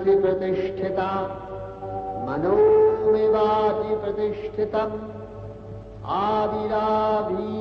वाचि प्रतिष्ठिता मनो मे वाचि प्रतिष्ठितम् आविरावीर्मयेधि।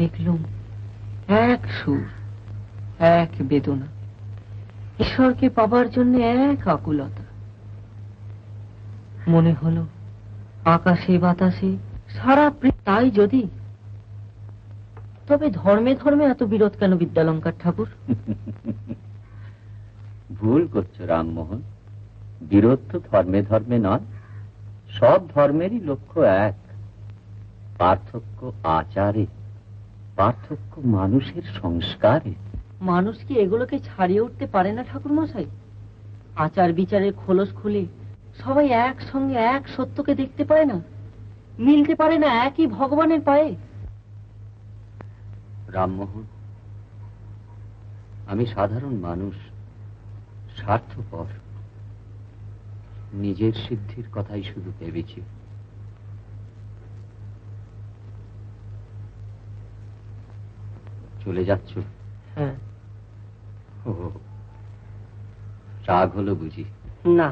দেখলুম এক সুর, এক বেদনা, ঈশ্বরকে পাবার জন্য এক আকুলতা। মনে হলো আকাশে বাতাসে সারা তাই যদি, তবে ধর্মে ধর্মে এত বিরোধ কেন বিদ্যালঙ্কার ঠাকুর? ভুল করছো রামমোহন, বিরোধ তো ধর্মে ধর্মে নয়, সব ধর্মেরই লক্ষ্য এক, পার্থক্য আচারে, পার্থক্য মানুষের সংস্কারে। মানুষ কি এগুলোকে ছাড়িয়ে উঠতে পারে না ঠাকুর মশাই? আচার বিচারের খোলস খুলে সবাই একসঙ্গে এক সত্যকে দেখতে পায় না, মিলতে পারে না একই ভগবানের পায়ে। রামমোহন, আমি সাধারণ মানুষ, স্বার্থপর, নিজের সিদ্ধির কথাই শুধু ভেবেছি। চলে যাচ্ছ? হ্যাঁ। ও, রাগ হলো বুঝি? না,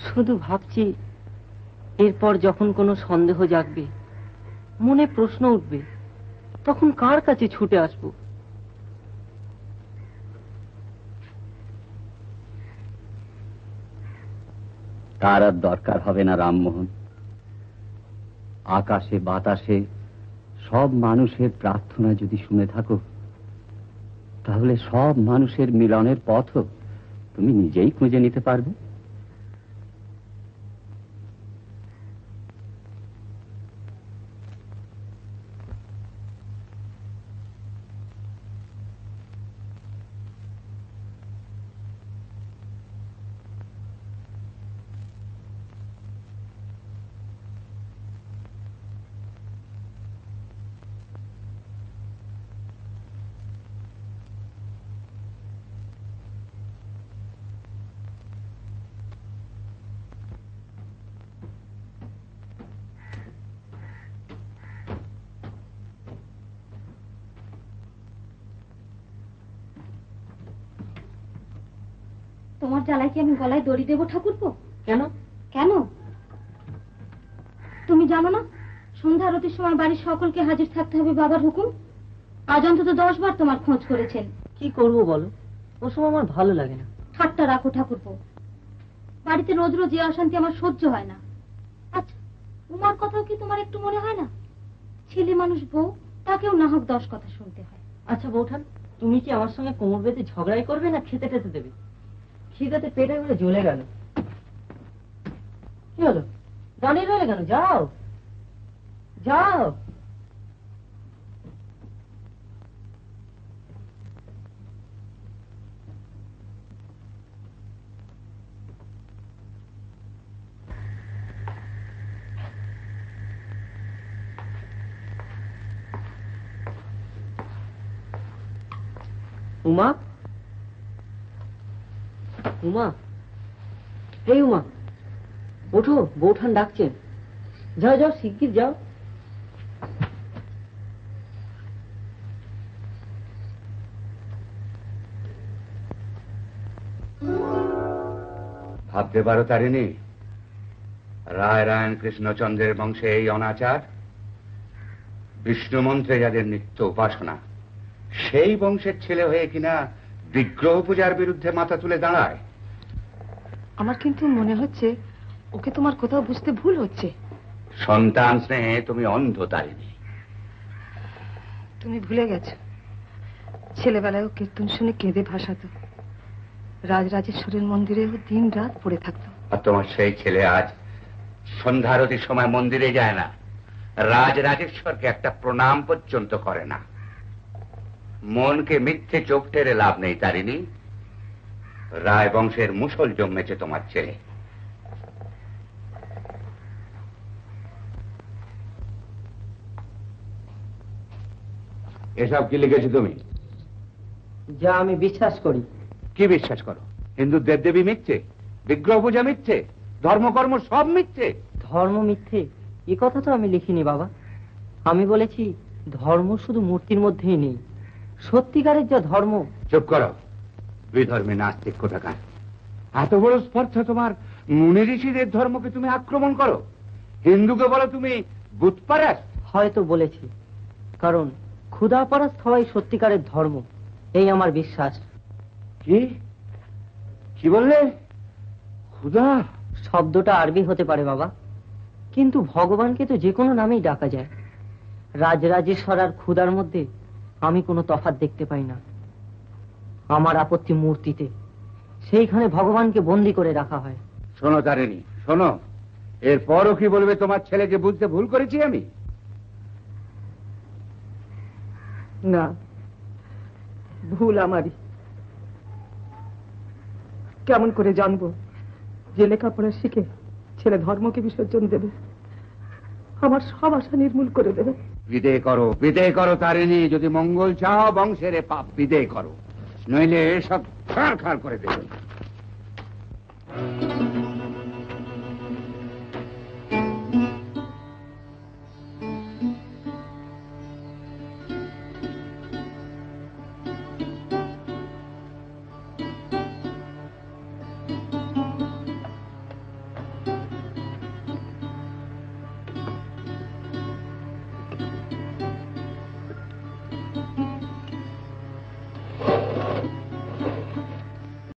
শুধু ভাবছি এরপর যখন কোনো সন্দেহ জাগবে, মনে প্রশ্ন উঠবে, তখন কার কাছে ছুটে আসবো? তার আর দরকার হবে না রামমোহন। আকাশে বাতাসে সব মানুষের প্রার্থনা যদি শুনে থাকো, তাহলে সব মানুষের মিলনের পথও তুমি নিজেই খুঁজে নিতে পারবে। তোমার জ্বালায় কি আমি গলায় দড়ি দেবো ঠাকুরপো? কেন? কেন তুমি জানো না? সন্ধ্যা আরতির সময় বাড়ির সকলকে হাজির থাকতে হবে বাবার হুকুম। আজ অন্তত 10 বার তোমার খোঁজ করেছেন। কি করবো বলো, ও সময় আমার ভালো লাগে না। ঠাট্টা রাখো ঠাকুরপো, বাড়িতে রোজ রোজ এই অশান্তি আমার সহ্য হয় না। আচ্ছা, উমার কথাও কি তোমার একটু মনে হয় না? ছেলে মানুষ বউ, তাকেও না হোক 10 কথা শুনতে হয়। আচ্ছা বৌঠান, তুমি কি আমার সঙ্গে কোমর বেঁধে ঝগড়াই করবে না খেতে টেতে দেবে? খিদেতে পেটে করে জ্বলে গেল। কি হলো, দাঁড়িয়ে রইলে কেন? যাও যাও। উমা, উমা, এই উমা, ওঠো, বৌঠান ডাকছেন। যাও যাও, শিগগির যাও। ভাবতে পারো তারিণী, রায় কৃষ্ণচন্দ্রের বংশে এই অনাচার, বিষ্ণু মন্ত্রে যাদের নিত্য উপাসনা, সেই বংশের ছেলে হয়ে কিনা বিগ্রহ পূজার বিরুদ্ধে মাথা তুলে দাঁড়ায়। আমার কিন্তু মনে হচ্ছে ওকে তোমার কোথাও বুঝতে ভুল হচ্ছে। সন্তান স্নেহে তুমি অন্ধ তারিণী। তুমি ভুলে গেছো, ছেলেবেলায় ও কীর্তন শুনে কেঁদে ভাসাতো। রাজরাজেশ্বরের মন্দিরে ও দিন রাত পড়ে থাকতো। আর তোমার সেই ছেলে আজ সন্ধ্যারতির সময় মন্দিরে যায় না, রাজরাজেশ্বরকে একটা প্রণাম পর্যন্ত করে না। মনকে মিথ্যে চোখ টেরে লাভ নেই তারিণী। রায় বংশের মুসল জন্মেছে তোমার ছেলে। এসব কি লিখেছো তুমি? যা আমি বিশ্বাস করি। কি বিশ্বাস করো? হিন্দু দেবদেবী মিথ্যে, বিগ্রহ পূজা মিথ্যে, ধর্মকর্ম সব মিথ্যে। ধর্ম মিথ্যে এ কথা তো আমি লিখিনি বাবা। আমি বলেছি ধর্ম শুধু মূর্তির মধ্যেই নেই, সত্যিকারের যা ধর্ম। চুপ করো, বিধর্মী নাস্তিক কোথাকার। এত বড় স্পর্ধা তোমার, মুনি ঋষিদের ধর্মকে তুমি আক্রমণ করো, হিন্দুকে বলো তুমি বুতপারাস। হয়তো বলেছি, কারণ ক্ষুধাপরাস্ত হওয়াই সত্যিকারের ধর্ম, এই আমার বিশ্বাস। কি কি বললে? ক্ষুধা শব্দটা আরবি হতে পারে বাবা, কিন্তু ভগবানকে তো যে কোনো নামেই ডাকা যায়। রাজরাজেশ্বর আর ক্ষুধার মধ্যে আমি কোনো তফাৎ দেখতে পাই না। আমার আপত্তি মূর্তিতে, সেইখানে ভগবানকে বন্দী করে রাখা হয়। শোনো তারিণী, শোনো, এরপরও কি বলবে তোমার ছেলেকে বুঝতে ভুল করেছি আমি? না, ভুল আমারই। কেমন করে জানবো যে লেখাপড়া শিখে ছেলে ধর্মকে বিসর্জন দেবে, আমার সব আশা নির্মূল করে দেবে? বিদেয় করো তারিণী। যদি মঙ্গল চাও বংশের এ পাপ বিদেয় করো, নইলে সব খাড় খাড় করে দেবে।